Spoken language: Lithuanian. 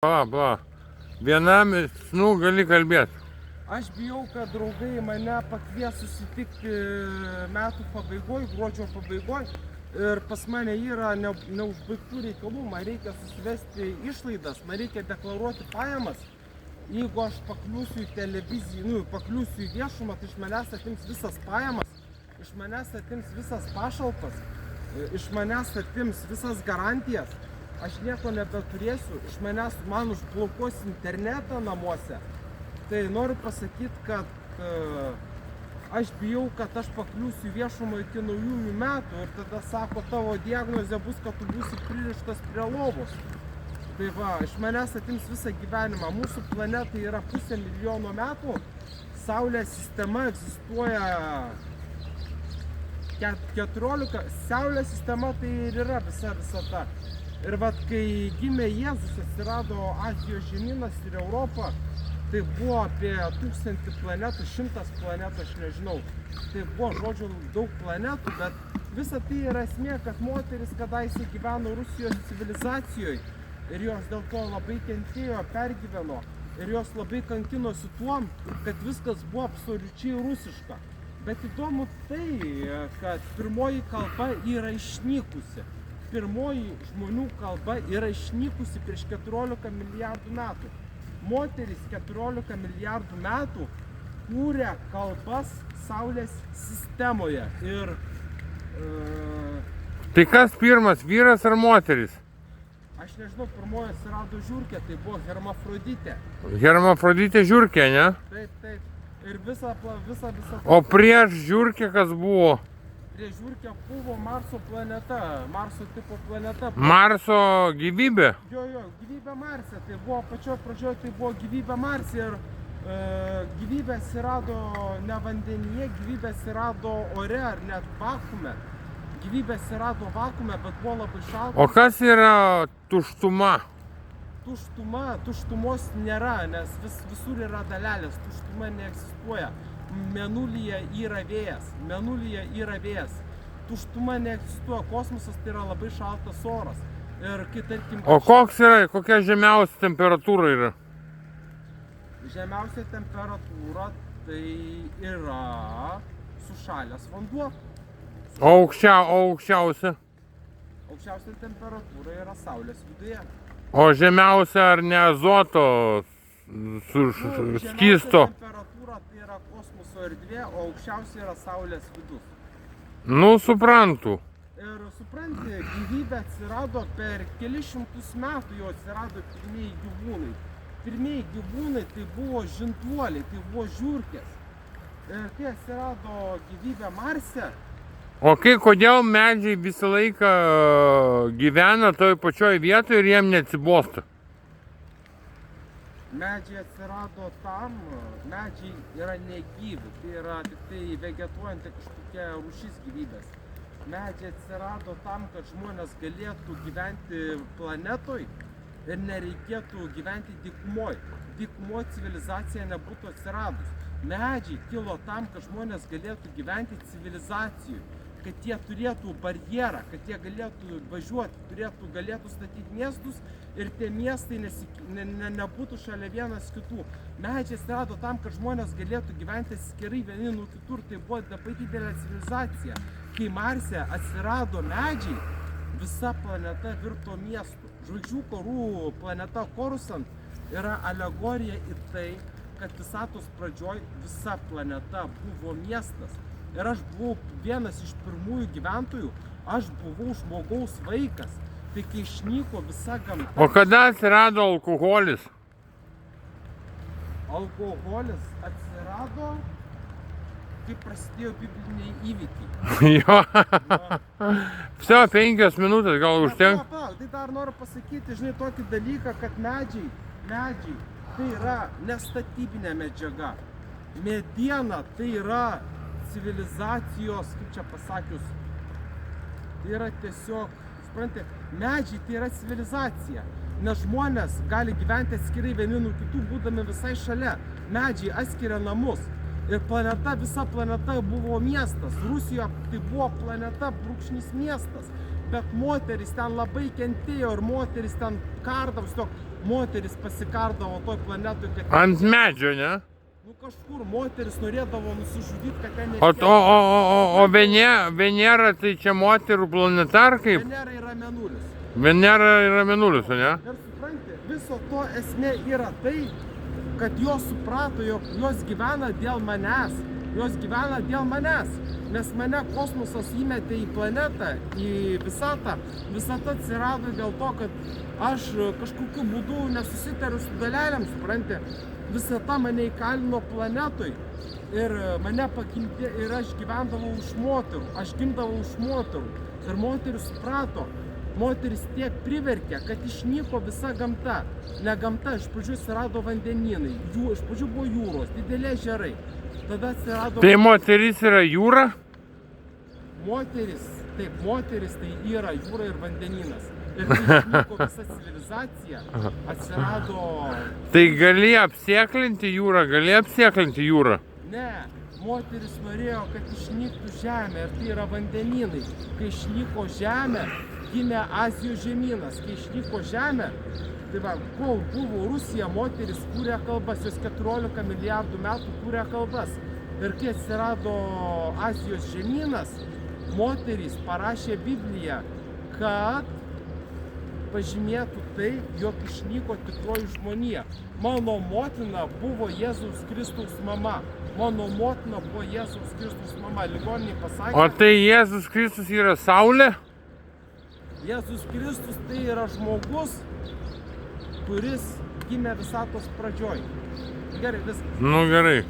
Bla. Vienam, gali kalbėti. Aš bijau, kad draugai mane pakvies susitikti metų pabaigoj, gruodžio pabaigoj. Ir pas mane yra neužbaigtų reikalų, man reikia susivesti išlaidas, man reikia deklaruoti pajamas. Jeigu aš pakliūsiu į televiziją, pakliūsiu į viešumą, tai iš manęs atims visas pajamas, iš manęs atims visas pašalpas, iš manęs atims visas garantijas. Aš nieko nebeturėsiu, iš manęs man užblokuos internetą namuose. Tai noriu pasakyti, kad aš bijau, kad aš pakliūsiu į viešumą iki naujųjų metų ir tada sako, tavo diagnozė bus, kad tu būsi pririštas prie lovos. Tai va, iš manęs atims visą gyvenimą. Mūsų planetai yra 500 milijono metų, Saulės sistema egzistuoja 14, Saulės sistema tai ir yra visa visata. Ir vat, kai gimė Jėzus, atsirado Azijos žemynas ir Europa, tai buvo apie 1000 planetų, 100 planetų, aš nežinau. Tai buvo, žodžiu, daug planetų, bet visa tai yra esmė, kad moteris kadaise gyveno Rusijos civilizacijoje ir jos dėl to labai kentėjo, pergyveno ir jos labai kankinosi tuom, kad viskas buvo absoliučiai rusiška. Bet įdomu tai, kad pirmoji kalba yra išnykusi. Pirmoji žmonių kalba yra išnykusi prieš 14 milijardų metų. Moteris 14 milijardų metų kūrė kalbas Saulės sistemoje. Ir, Tai kas pirmas, vyras ar moteris? Aš nežinau, pirmoji atsirado žiurkė, tai buvo hermafroditė. Hermafroditė žiurkė, ne? Taip. Ir visa. O prieš žiurkę kas buvo? Prieš žiurkę buvo Marso planeta, Marso tipo planeta. Marso gyvybė? Jo, gyvybė Marse. Tai buvo pačioje pradžioje, tai buvo gyvybė Marse ir gyvybė atsirado ne vandenyje, gyvybė atsirado ore ar net vakuume. Gyvybė atsirado vakuume, bet buvo labai šalta. O kas yra tuštuma? Tuštumos nėra, nes visur yra dalelės, tuštuma neegzistuoja. Mėnulyje yra vėjas. Tuštuma neegzistuoja, kosmosas tai yra labai šaltas oras. Ir kai tarkim... O kokia žemiausia temperatūra yra? Žemiausia temperatūra tai yra sušalęs vanduo. O aukščiausia? Aukščiausia temperatūra yra Saulės viduje. O žemiausia ar ne azoto skysto? Žemiausia temperatūra tai yra kosmoso erdvė, o aukščiausia yra Saulės vidus. Suprantu. Ir supranti, gyvybė atsirado per kelis šimtus metų, jau atsirado pirmieji gyvūnai. Pirmieji gyvūnai tai buvo žinduoliai, tai buvo žiurkės. Ir kai atsirado gyvybė Marse... O kodėl medžiai visą laiką gyvena toj pačioj vietoje ir jiem neatsibosta? Medžiai atsirado tam, medžiai yra negyvi, tai yra tik tai vegetuojanti kažkokia rūšis gyvybės. Medžiai atsirado tam, kad žmonės galėtų gyventi planetoj ir nereikėtų gyventi dykumoj. Dykumoj civilizacija nebūtų atsiradus. Medžiai kilo tam, kad žmonės galėtų gyventi civilizacijoj, kad jie turėtų barjerą, kad jie galėtų važiuoti, galėtų statyti miestus ir tie miestai nebūtų šalia vienas kitų. Medžiai atsirado tam, kad žmonės galėtų gyventi atskirai vieni nuo kitur, tai buvo labai didelė civilizacija. Kai Marse atsirado medžiai, visa planeta virto miestu. Žvaigždžių karų planeta Coruscant yra alegorija į tai, kad visatos pradžioj visa planeta buvo miestas. Ir aš buvau vienas iš pirmųjų gyventojų, aš buvau žmogaus vaikas. Tai kai išnyko visa gamta... O kada atsirado alkoholis? Alkoholis atsirado, kai prasidėjo bibliniai įvykiai. Jo. Vse 5 minutės gal užtenka? Tai dar noriu pasakyti, žinai, tokį dalyką, kad medžiai tai yra nestatybinė medžiaga. Mediena tai yra civilizacijos, kaip čia pasakius, tai yra tiesiog, suprantate, medžiai tai yra civilizacija, nes žmonės gali gyventi atskirai vieni nuo kitų, būdami visai šalia. Medžiai atskiria namus ir visa planeta buvo miestas. Rusijoje tai buvo planeta brūkšnys miestas. Bet moteris ten labai kentėjo ir moteris ten kardavosi, moteris pasikardavo toj planetoj, kad... Ant medžio, ne? Nu kažkur moteris norėdavo nusižudyti, kad ten O Venera tai čia moterų planeta ar kaip? Venera yra Mėnulis. Venera yra Mėnulis, ne? Ir supranti, viso to esmė yra tai, kad jos suprato, jog jos gyvena dėl manęs. Jos gyvena dėl manęs. Nes mane kosmosas įmetė į planetą, į visatą. Visata atsirado dėl to, kad aš kažkokiu būdu nesusitariu su dalelėm, supranti. Visata mane įkalino planetoj ir mane pagimdė ir aš gyvendavau iš moterų. Aš gimdavau iš moterų. Ir moteris suprato, moteris tiek priverkė, kad išnyko visa gamta. Ne gamta, iš pradžių atsirado vandenynai, iš pradžių buvo jūros, didelė ežerai. Tada atsirado... Tai moteris yra jūra? Moteris tai yra jūra ir vandenynas. Ir kai išnyko visa civilizacija, atsirado... Tai gali apsėklinti jūrą? Ne, moteris norėjo, kad išnyktų žemė ir tai yra vandenynai. Kai išnyko žemė, gimė Azijos žemynas. Kai išnyko žemė, tai va, kol buvo Rusija, moteris kūrė kalbas, jos 14 milijardų metų kūrė kalbas. Ir kai atsirado Azijos žemynas, moterys parašė Bibliją, kad pažymėtų tai, jog išnyko tikroji žmonija. Mano motina buvo Jėzaus Kristaus mama. Mano motina buvo Jėzaus Kristaus mama. Ligoniniai pasakė... O tai Jėzus Kristus yra Saulė? Jėzus Kristus tai yra žmogus, kuris gimė visatos pradžioj. Gerai, viskas. Nu gerai.